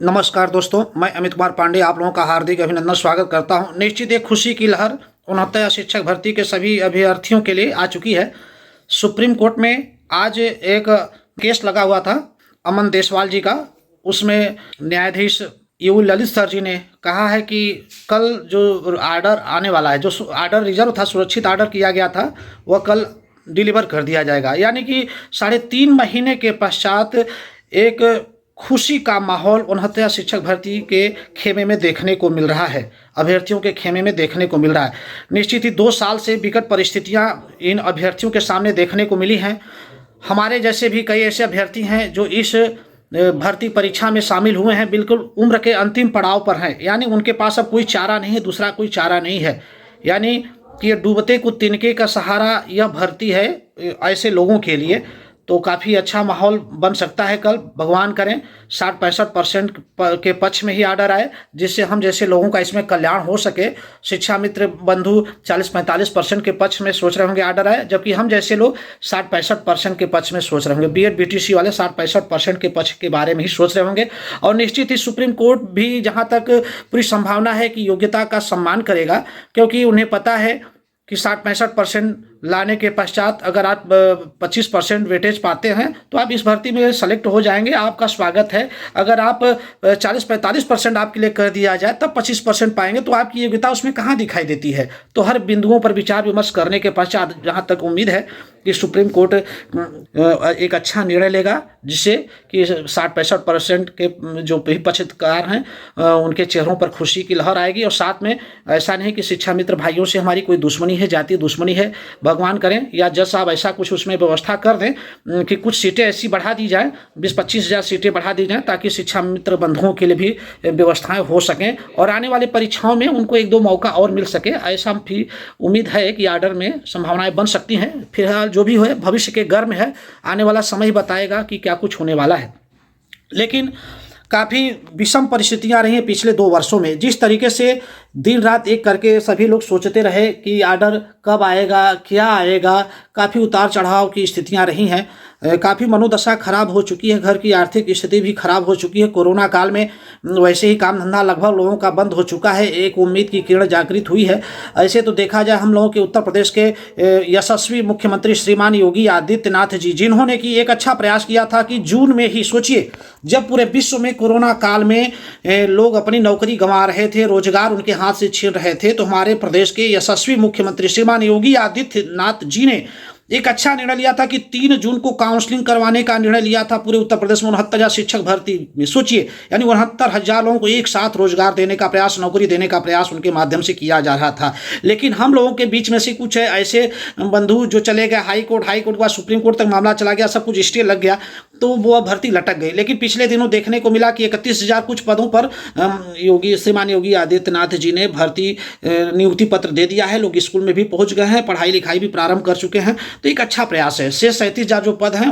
नमस्कार दोस्तों, मैं अमित कुमार पांडे आप लोगों का हार्दिक अभिनंदन स्वागत करता हूं। निश्चित एक खुशी की लहर 69 शिक्षक भर्ती के सभी अभ्यर्थियों के लिए आ चुकी है। सुप्रीम कोर्ट में आज एक केस लगा हुआ था अमन देसवाल जी का। उसमें न्यायाधीश यू ललित सर जी ने कहा है कि कल जो आर्डर आने वाला है, जो आर्डर रिजर्व था, सुरक्षित आर्डर किया गया था, वह कल डिलीवर कर दिया जाएगा। यानी कि 3.5 महीने के पश्चात एक खुशी का माहौल 69 शिक्षक भर्ती के खेमे में देखने को मिल रहा है, अभ्यर्थियों के खेमे में देखने को मिल रहा है। निश्चित ही 2 साल से विकट परिस्थितियां इन अभ्यर्थियों के सामने देखने को मिली हैं। हमारे जैसे भी कई ऐसे अभ्यर्थी हैं जो इस भर्ती परीक्षा में शामिल हुए हैं, बिल्कुल उम्र के अंतिम पड़ाव पर हैं। यानी उनके पास अब कोई चारा नहीं है, दूसरा कोई चारा नहीं है। यानी कि ये डूबते को तिनके का सहारा यह भर्ती है ऐसे लोगों के लिए। तो काफ़ी अच्छा माहौल बन सकता है कल, भगवान करें 60-65% के पक्ष में ही आर्डर आए, जिससे हम जैसे लोगों का इसमें कल्याण हो सके। शिक्षा मित्र बंधु 40-45% के पक्ष में सोच रहे होंगे आर्डर आए, जबकि हम जैसे लोग 60-65% के पक्ष में सोच रहे होंगे। बीएड बीटीसी वाले 60-65% के पक्ष के बारे में ही सोच रहे होंगे। और निश्चित ही सुप्रीम कोर्ट भी जहाँ तक पूरी संभावना है कि योग्यता का सम्मान करेगा, क्योंकि उन्हें पता है कि 60-65% लाने के पश्चात अगर आप 25% वेटेज पाते हैं तो आप इस भर्ती में सेलेक्ट हो जाएंगे, आपका स्वागत है। अगर आप 40-45% आपके लिए कर दिया जाए तब 25% पाएंगे, तो आपकी योग्यता उसमें कहाँ दिखाई देती है। तो हर बिंदुओं पर विचार विमर्श करने के पश्चात जहाँ तक उम्मीद है कि सुप्रीम कोर्ट एक अच्छा निर्णय लेगा, जिससे कि 60-65% के जो भी पक्षकार हैं उनके चेहरों पर खुशी की लहर आएगी। और साथ में ऐसा नहीं कि शिक्षा मित्र भाइयों से हमारी कोई दुश्मनी है, जातीय दुश्मनी है, भगवान करें या जज साहब ऐसा कुछ उसमें व्यवस्था कर दें कि कुछ सीटें ऐसी बढ़ा दी जाएं, 20-25 हज़ार सीटें बढ़ा दी जाएं, ताकि शिक्षा मित्र बंधुओं के लिए भी व्यवस्थाएं हो सकें और आने वाली परीक्षाओं में उनको 1-2 मौका और मिल सके। ऐसा भी उम्मीद है कि आर्डर में संभावनाएं बन सकती हैं। फिलहाल जो भी हो, भविष्य के गर्म है, आने वाला समय ही बताएगा कि क्या कुछ होने वाला है। लेकिन काफ़ी विषम परिस्थितियां रही हैं पिछले 2 वर्षों में। जिस तरीके से दिन रात एक करके सभी लोग सोचते रहे कि आर्डर कब आएगा, क्या आएगा, काफ़ी उतार चढ़ाव की स्थितियां रही हैं। काफ़ी मनोदशा खराब हो चुकी है, घर की आर्थिक स्थिति भी खराब हो चुकी है। कोरोना काल में वैसे ही काम धंधा लगभग लोगों का बंद हो चुका है, एक उम्मीद की किरण जागृत हुई है। ऐसे तो देखा जाए, हम लोगों के उत्तर प्रदेश के यशस्वी मुख्यमंत्री श्रीमान योगी आदित्यनाथ जी, जिन्होंने कि एक अच्छा प्रयास किया था कि जून में ही, सोचिए, जब पूरे विश्व में कोरोना काल में लोग अपनी नौकरी गंवा रहे थे, रोजगार उनके हाथ से छीन रहे थे, तो हमारे प्रदेश के यशस्वी मुख्यमंत्री श्रीमान योगी आदित्यनाथ जी ने एक अच्छा निर्णय लिया था कि 3 जून को काउंसलिंग करवाने का निर्णय लिया था पूरे उत्तर प्रदेश में 69,000 शिक्षक भर्ती में। सोचिए, यानी 69,000 लोगों को एक साथ रोजगार देने का प्रयास, नौकरी देने का प्रयास उनके माध्यम से किया जा रहा था। लेकिन हम लोगों के बीच में से कुछ ऐसे बंधु जो चले गए हाई कोर्ट के बाद सुप्रीम कोर्ट तक मामला चला गया, सब कुछ स्टे लग गया, तो वो भर्ती लटक गई। लेकिन पिछले दिनों देखने को मिला कि 31,000 कुछ पदों पर श्रीमान योगी आदित्यनाथ जी ने भर्ती नियुक्ति पत्र दे दिया है। लोग स्कूल में भी पहुंच गए हैं, पढ़ाई लिखाई भी प्रारंभ कर चुके हैं। तो एक अच्छा प्रयास है। शेष 37,000 जो पद हैं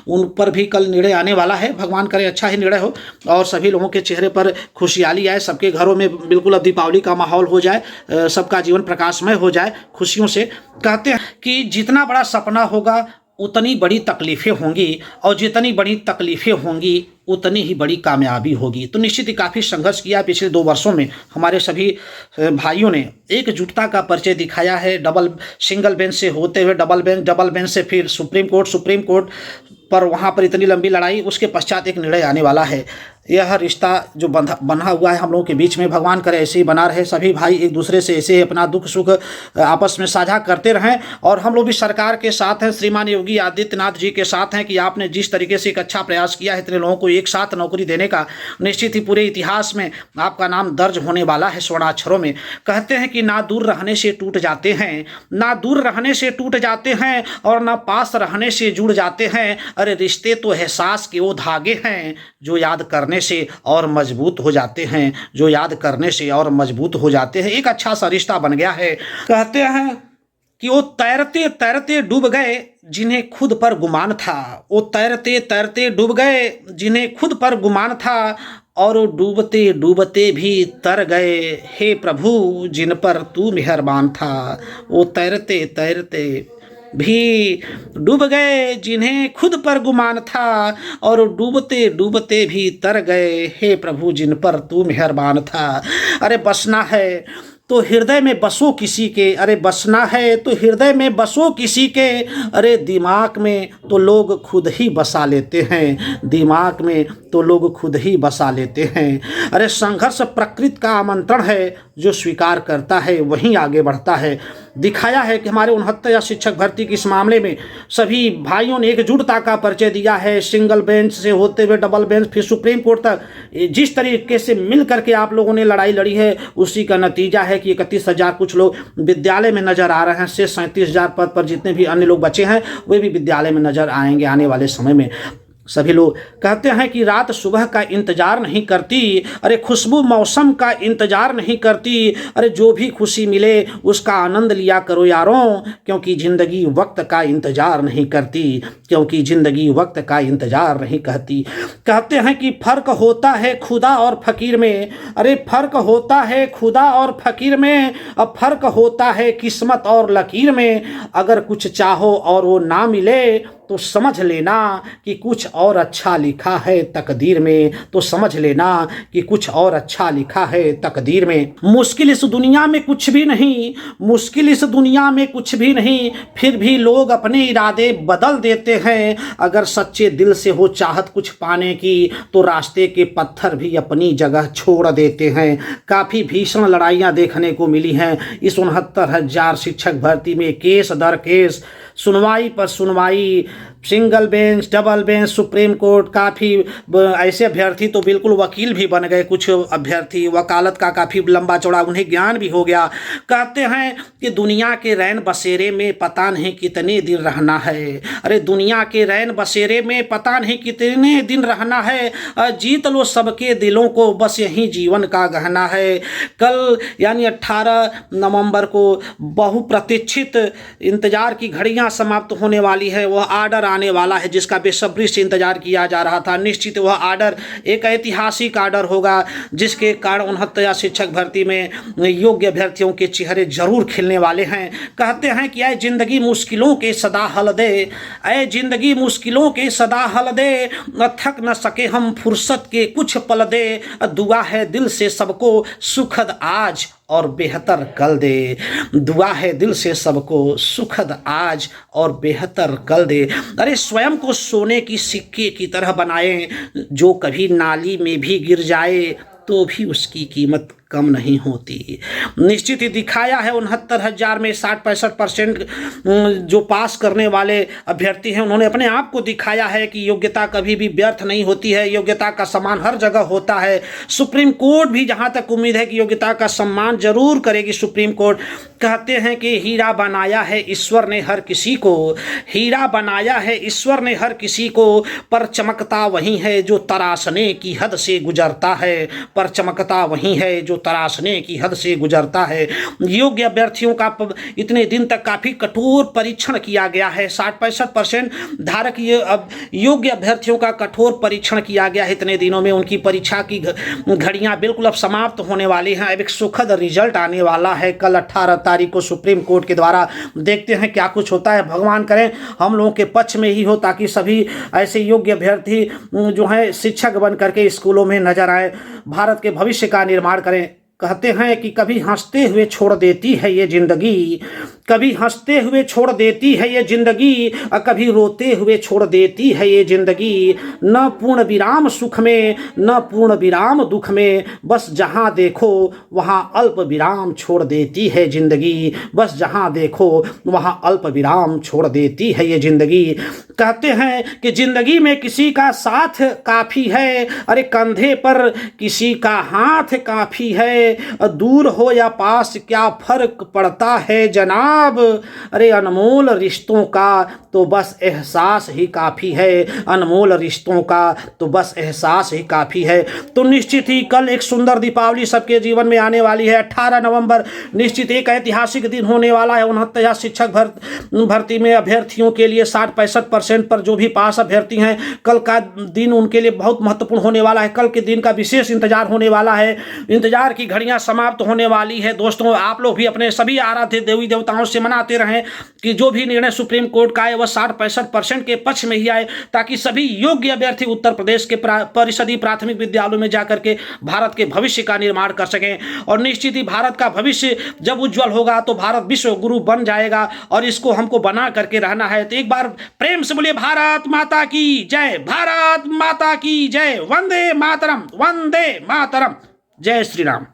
उन पर भी कल निर्णय आने वाला है। भगवान करे अच्छा ही निर्णय हो और सभी लोगों के चेहरे पर खुशहाली आए, सबके घरों में बिल्कुल अब दीपावली का माहौल हो जाए, सबका जीवन प्रकाशमय हो जाए खुशियों से। कहते हैं कि जितना बड़ा सपना होगा उतनी बड़ी तकलीफ़ें होंगी, और जितनी बड़ी तकलीफ़ें होंगी उतनी ही बड़ी कामयाबी होगी। तो निश्चित ही काफ़ी संघर्ष किया पिछले 2 वर्षों में हमारे सभी भाइयों ने, एकजुटता का परिचय दिखाया है। सिंगल बेंच से होते हुए डबल बेंच से फिर सुप्रीम कोर्ट पर, वहाँ पर इतनी लंबी लड़ाई, उसके पश्चात एक निर्णय आने वाला है। यह रिश्ता जो बना हुआ है हम लोगों के बीच में, भगवान करे ऐसे ही बना रहे। सभी भाई एक दूसरे से ऐसे ही अपना दुख सुख आपस में साझा करते रहें। और हम लोग भी सरकार के साथ हैं, श्रीमान योगी आदित्यनाथ जी के साथ हैं कि आपने जिस तरीके से एक अच्छा प्रयास किया है इतने लोगों को एक साथ नौकरी देने का, निश्चित ही पूरे इतिहास में आपका नाम दर्ज होने वाला है स्वर्णाक्षरों में। कहते हैं कि ना दूर रहने से टूट जाते हैं, ना दूर रहने से टूट जाते हैं, और ना पास रहने से जुड़ जाते हैं। अरे रिश्ते तो एहसास के वो धागे हैं जो याद करने से और मजबूत हो जाते हैं, जो याद करने से और मजबूत हो जाते हैं। एक अच्छा सा रिश्ता बन गया है। कहते हैं कि वो तैरते तैरते डूब गए जिन्हें खुद पर गुमान था, वो तैरते तैरते डूब गए जिन्हें खुद पर गुमान था, और डूबते डूबते भी तर गए हे प्रभु जिन पर तू मेहरबान था। वो तैरते तैरते भी डूब गए जिन्हें खुद पर गुमान था, और डूबते डूबते भी तर गए, हे प्रभु जिन पर तू मेहरबान था। अरे बसना है तो हृदय में बसो किसी के, अरे बसना है तो हृदय में बसो किसी के, अरे दिमाग में तो लोग खुद ही बसा लेते हैं, दिमाग में तो लोग खुद ही बसा लेते हैं। अरे संघर्ष प्रकृति का आमंत्रण है, जो स्वीकार करता है वहीं आगे बढ़ता है। दिखाया है कि हमारे 69 शिक्षक भर्ती के इस मामले में सभी भाइयों ने एकजुटता का परिचय दिया है। सिंगल बेंच से होते हुए डबल बेंच, फिर सुप्रीम कोर्ट तक जिस तरीके से मिल करके आप लोगों ने लड़ाई लड़ी है, उसी का नतीजा है कि 31,000 कुछ लोग विद्यालय में नजर आ रहे हैं। से 37,000 पद पर जितने भी अन्य लोग बचे हैं वे भी विद्यालय में नजर आएंगे आने वाले समय में। सभी लोग कहते हैं कि रात सुबह का इंतजार नहीं करती, अरे खुशबू मौसम का इंतजार नहीं करती, अरे जो भी खुशी मिले उसका आनंद लिया करो यारों, क्योंकि ज़िंदगी वक्त का इंतजार नहीं करती, क्योंकि ज़िंदगी वक्त का इंतजार नहीं करती। कहते हैं कि फ़र्क होता है खुदा और फ़कीर में, अरे फ़र्क होता है खुदा और फ़कीर में, अब फ़र्क होता है किस्मत और लकीर में। अगर कुछ चाहो और वो ना मिले तो समझ लेना कि कुछ और अच्छा लिखा है तकदीर में, तो समझ लेना कि कुछ और अच्छा लिखा है तकदीर में। मुश्किल इस दुनिया में कुछ भी नहीं, मुश्किल इस दुनिया में कुछ भी नहीं, फिर भी लोग अपने इरादे बदल देते हैं। अगर सच्चे दिल से हो चाहत कुछ पाने की, तो रास्ते के पत्थर भी अपनी जगह छोड़ देते हैं। काफ़ी भीषण लड़ाइयाँ देखने को मिली हैं इस 69,000 शिक्षक भर्ती में, केस दर केस, सुनवाई पर सुनवाई, single bench, double bench, supreme court. काफ़ी ऐसे अभ्यर्थी तो बिल्कुल वकील भी बन गए, कुछ अभ्यर्थी वकालत का काफ़ी लंबा चौड़ा उन्हें ज्ञान भी हो गया। कहते हैं कि दुनिया के रैन बसेरे में पता नहीं कितने दिन रहना है, अरे दुनिया के रैन बसेरे में पता नहीं कितने दिन रहना है, जीत लो सबके दिलों को बस यही जीवन का गहना है। कल यानी 18 नवंबर को बहुप्रतीक्षित इंतजार की घड़ियां समाप्त होने वाली है। वह आर्डर आने वाला है जिसका बेसब्री से इंतजार किया जा रहा था। निश्चित वह आर्डर एक ऐतिहासिक आर्डर होगा, जिसके कारण 69 शिक्षक भर्ती में योग्य अभ्यर्थियों के चेहरे जरूर खिलने वाले हैं। कहते हैं कि ऐ जिंदगी मुश्किलों के सदा हल दे, ऐ जिंदगी मुश्किलों के सदा हल दे, थक न सके हम फुर्सत के कुछ पल दे, दुआ है दिल से सबको सुखद आज और बेहतर कल दे, दुआ है दिल से सबको सुखद आज और बेहतर कल दे। अरे स्वयं को सोने की सिक्के की तरह बनाएं, जो कभी नाली में भी गिर जाए तो भी उसकी कीमत कम नहीं होती। निश्चित ही दिखाया है 69,000 में 60-65% जो पास करने वाले अभ्यर्थी हैं, उन्होंने अपने आप को दिखाया है कि योग्यता कभी भी व्यर्थ नहीं होती है, योग्यता का सम्मान हर जगह होता है। सुप्रीम कोर्ट भी जहां तक उम्मीद है कि योग्यता का सम्मान जरूर करेगी सुप्रीम कोर्ट। कहते हैं कि हीरा बनाया है ईश्वर ने हर किसी को, हीरा बनाया है ईश्वर ने हर किसी को, पर चमकता वही है जो तराशने की हद से गुजरता है, पर चमकता वही है जो तराशने की हद से गुजरता है। योग्य अभ्यर्थियों का इतने दिन तक काफ़ी कठोर परीक्षण किया गया है। 60-65% धारक योग्य अभ्यर्थियों का कठोर परीक्षण किया गया है इतने दिनों में। उनकी परीक्षा की घड़ियां बिल्कुल अब समाप्त होने वाली हैं। अब एक सुखद रिजल्ट आने वाला है कल 18 तारीख को सुप्रीम कोर्ट के द्वारा। देखते हैं क्या कुछ होता है। भगवान करें हम लोगों के पक्ष में ही हो, ताकि सभी ऐसे योग्य अभ्यर्थी जो हैं शिक्षक बन करके स्कूलों में नजर आए, भारत के भविष्य का निर्माण करें। कहते हैं कि कभी हंसते हुए छोड़ देती है ये जिंदगी, कभी हंसते हुए छोड़ देती है ये जिंदगी, और कभी रोते हुए छोड़ देती है ये जिंदगी। न पूर्ण विराम सुख में, न पूर्ण विराम दुख में, बस जहाँ देखो वहाँ अल्प विराम छोड़ देती है जिंदगी, बस जहाँ देखो वहाँ अल्प विराम छोड़ देती है ये जिंदगी। कहते हैं कि जिंदगी में किसी का साथ काफ़ी है, अरे कंधे पर किसी का हाथ काफ़ी है, दूर हो या पास क्या फर्क पड़ता है जनाब, अरे अनमोल रिश्तों का तो तो बस एहसास ही काफ़ी है, अनमोल रिश्तों का तो बस एहसास ही काफ़ी है। तो निश्चित ही कल एक सुंदर दीपावली सबके जीवन में आने वाली है। 18 नवंबर निश्चित एक ऐतिहासिक दिन होने वाला है। 69 शिक्षक भर्ती में अभ्यर्थियों के लिए 60-65% पर जो भी पास अभ्यर्थी हैं, कल का दिन उनके लिए बहुत महत्वपूर्ण होने वाला है। कल के दिन का विशेष इंतजार होने वाला है। इंतजार की घड़ियां समाप्त होने वाली है। दोस्तों, आप लोग भी अपने सभी आराध्य देवी देवताओं से मनाते रहें कि जो भी निर्णय सुप्रीम कोर्ट का आए वह 60-65% के पक्ष में ही आए, ताकि सभी योग्य अभ्यर्थी उत्तर प्रदेश के परिषदीय प्राथमिक विद्यालयों में जाकर के भारत के भविष्य का निर्माण कर सकें। और निश्चित ही भारत का भविष्य जब उज्जवल होगा तो भारत विश्व गुरु बन जाएगा, और इसको हमको बना करके रहना है। तो एक बार प्रेम से बोलिए भारत माता की जय, भारत माता की जय, वंदे मातरम, वंदे मातरम, जय श्री राम।